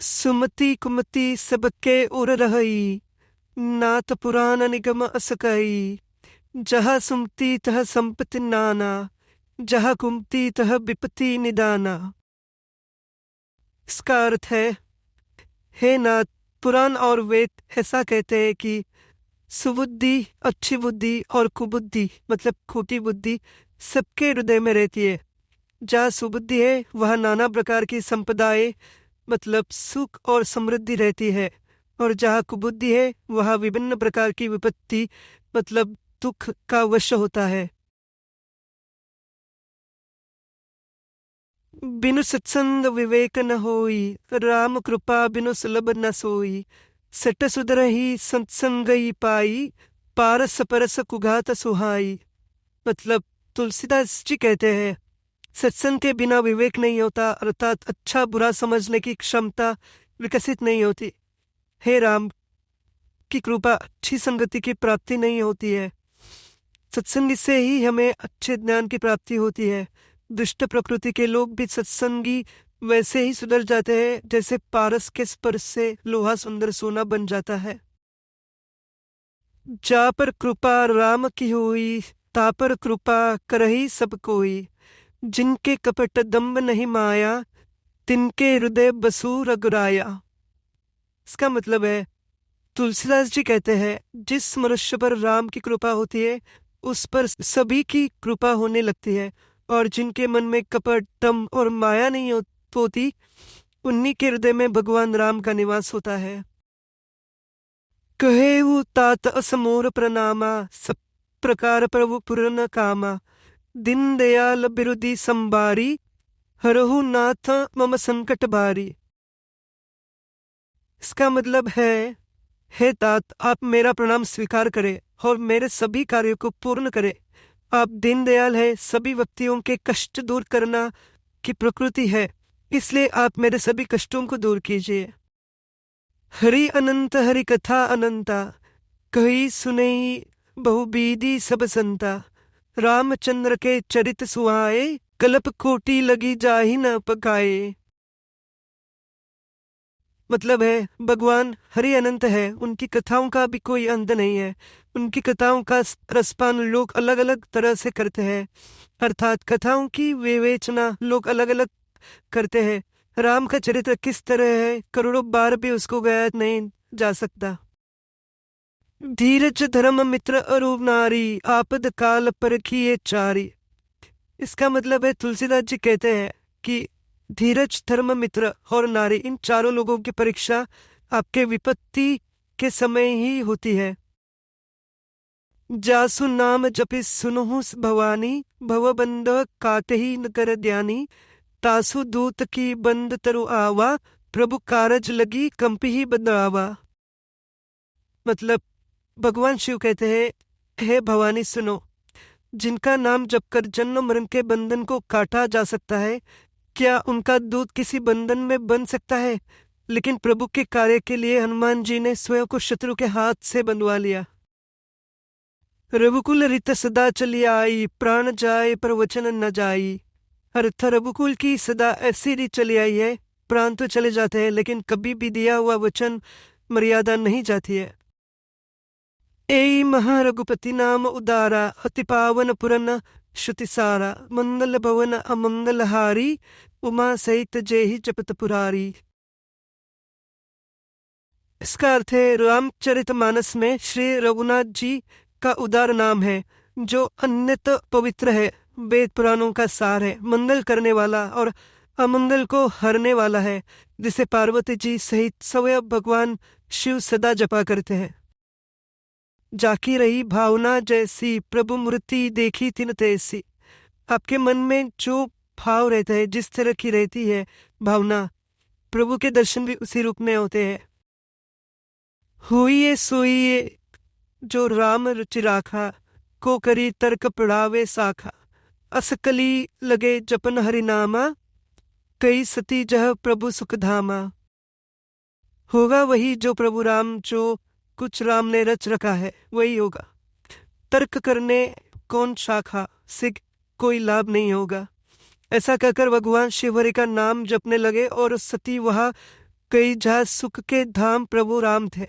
सुमति कुमति सबके उर रही, नात पुराण निगम असकई। जहाँ सुमति तह संपत्ति नाना, जहाँ कुमति तह विपत्ति निदाना। इसका अर्थ है, हे नाथ, पुराण और वेद ऐसा कहते हैं कि सुबुद्धि, अच्छी बुद्धि और कुबुद्धि मतलब खोटी बुद्धि सबके हृदय में रहती है। जहाँ सुबुद्धि है वहाँ नाना प्रकार की संपदाएं मतलब सुख और समृद्धि रहती है, और जहाँ कुबुद्धि है वहाँ विभिन्न प्रकार की विपत्ति मतलब दुख का वश होता है। बिनु सत्संग विवेक न होई, राम कृपा बिनु सुलभ न सोई। सट सुधरहि सत्संगई पाई, पारस परस कुघात सुहाई। मतलब तुलसीदास जी कहते हैं, सत्संग के बिना विवेक नहीं होता, अर्थात अच्छा बुरा समझने की क्षमता विकसित नहीं होती। हे राम की कृपा अच्छी संगति की प्राप्ति नहीं होती है। सत्संग से ही हमें अच्छे ज्ञान की प्राप्ति होती है। दुष्ट प्रकृति के लोग भी सत्संगी वैसे ही सुधर जाते हैं जैसे पारस के स्पर्श से लोहा सुंदर सोना बन जाता है। जा पर कृपा राम की हुई, ता पर कृपा करही सब कोई। जिनके कपट दम्भ नहीं माया, तिनके हृदय बसु रघुराया। इसका मतलब है, तुलसीदास जी कहते हैं, जिस मनुष्य पर राम की कृपा होती है उस पर सभी की कृपा होने लगती है, और जिनके मन में कपट, दम्भ और माया नहीं होती उन्हीं के हृदय में भगवान राम का निवास होता है। कहेऊ तात असमोर प्रणामा, सब प्रकार प्रभु पूर्ण कामा। दिन दयाल बिरुदी संबारी, हरहु नाथ मम संकट बारी। इसका मतलब है, हे तात, आप मेरा प्रणाम स्वीकार करें और मेरे सभी कार्यों को पूर्ण करें। आप दीनदयाल है, सभी व्यक्तियों के कष्ट दूर करना की प्रकृति है, इसलिए आप मेरे सभी कष्टों को दूर कीजिए। हरि अनंत हरि कथा अनंता, कही सुनई बहुबीदी सब संता। रामचंद्र के चरित सुहाए, कल्प कोटि लगी जाहि न पकाए। मतलब है, भगवान हरि अनंत है, उनकी कथाओं का भी कोई अंत नहीं है। उनकी कथाओं का रसपान लोग अलग अलग तरह से करते हैं, अर्थात कथाओं की विवेचना लोग अलग अलग करते हैं। राम का चरित्र किस तरह है, करोड़ों बार भी उसको गाया नहीं जा सकता। धीरज धर्म मित्र अरूप नारी, आपद काल परखिए चारी। इसका मतलब है, तुलसीदास जी कहते हैं कि धीरज, धर्म, मित्र और नारी, इन चारों लोगों की परीक्षा आपके विपत्ति के समय ही होती है। जासु नाम जपि सुनहु भवानी, भवबंध काटहि न कर ध्यानी। तासु दूत की बंद तरु आवा, प्रभु कारज लगी कंपि बदलावा। मतलब भगवान शिव कहते हैं, हे भवानी सुनो, जिनका नाम जपकर जन्म मरण के बंधन को काटा जा सकता है, क्या उनका दूत किसी बंधन में बन सकता है? लेकिन प्रभु के कार्य के लिए हनुमान जी ने स्वयं को शत्रु के हाथ से बंधवा लिया। रघुकुल रित सदा चली आई, प्राण जाए पर वचन न जाई। अर्थ, रघुकुल की सदा ऐसी रीत चली आई है, प्राण तो चले जाते हैं लेकिन कभी भी दिया हुआ वचन मर्यादा नहीं जाती है। ए महारघुपति नाम उदारा, अति पावन पुरन श्रुति सारा। मंगल भवन अमंगल हारी, उमा सहित जेहि जपत पुरारी। इसका अर्थ है, रामचरितमानस में श्री रघुनाथ जी का उदार नाम है, जो अन्यत पवित्र है, वेद पुराणों का सार है, मंगल करने वाला और अमंगल को हरने वाला है, जिसे पार्वती जी सहित स्वयं भगवान शिव सदा जपा करते हैं। जाकी रही भावना जैसी, प्रभु मूर्ति देखी तिन तैसी। आपके मन में जो भाव रहता है, जिस तरह की रहती है भावना, प्रभु के दर्शन भी उसी रूप में होते हैं। हुई सोइए जो राम रुचि राखा, को करी तर्क पढ़ावे साखा। असकली लगे जपन हरिनामा, कई सती जह प्रभु सुखधामा। होगा वही जो प्रभु राम, जो कुछ राम ने रच रखा है वही होगा। तर्क करने कौन शाखा, से कोई लाभ नहीं होगा। ऐसा कहकर भगवान शिवहरि का नाम जपने लगे और सती वहां कई जा सुख के धाम प्रभु राम थे।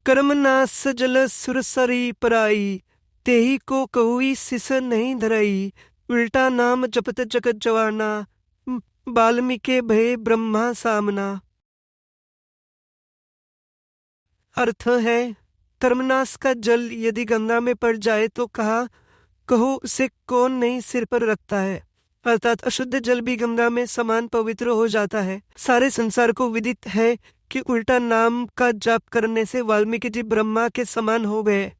कर्म नास जल सुरसरी पराई, तेही को कहुई सिस नहीं धराई। उल्टा नाम जपत जगत जवाना, वाल्मीकि भय ब्रह्मा सामना। अर्थ है, कर्मनाश का जल यदि गंगा में पड़ जाए तो कहो उसे कौन नहीं सिर पर रखता है। अर्थात अशुद्ध जल भी गंगा में समान पवित्र हो जाता है। सारे संसार को विदित है कि उल्टा नाम का जाप करने से वाल्मीकि जी ब्रह्मा के समान हो गए।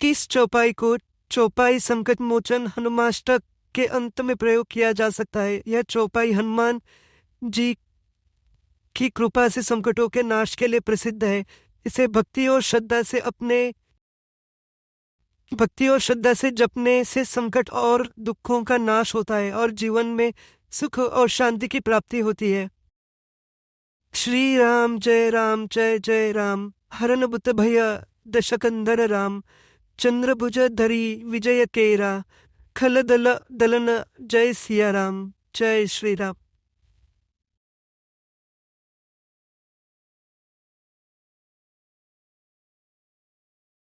किस चौपाई को चौपाई संकट मोचन हनुमाष्टक के अंत में प्रयोग किया जा सकता है। यह चौपाई हनुमान जी की कृपा से संकटों के नाश के लिए प्रसिद्ध है। इसे भक्ति और श्रद्धा से जपने से संकट और दुखों का नाश होता है और जीवन में सुख और शांति की प्राप्ति होती है। श्री राम जय जय राम। हरन बुत भय दशकंदर राम, चंद्रभुज धरी विजय केरा, खल दल दलन जय सिया राम। जय श्री राम।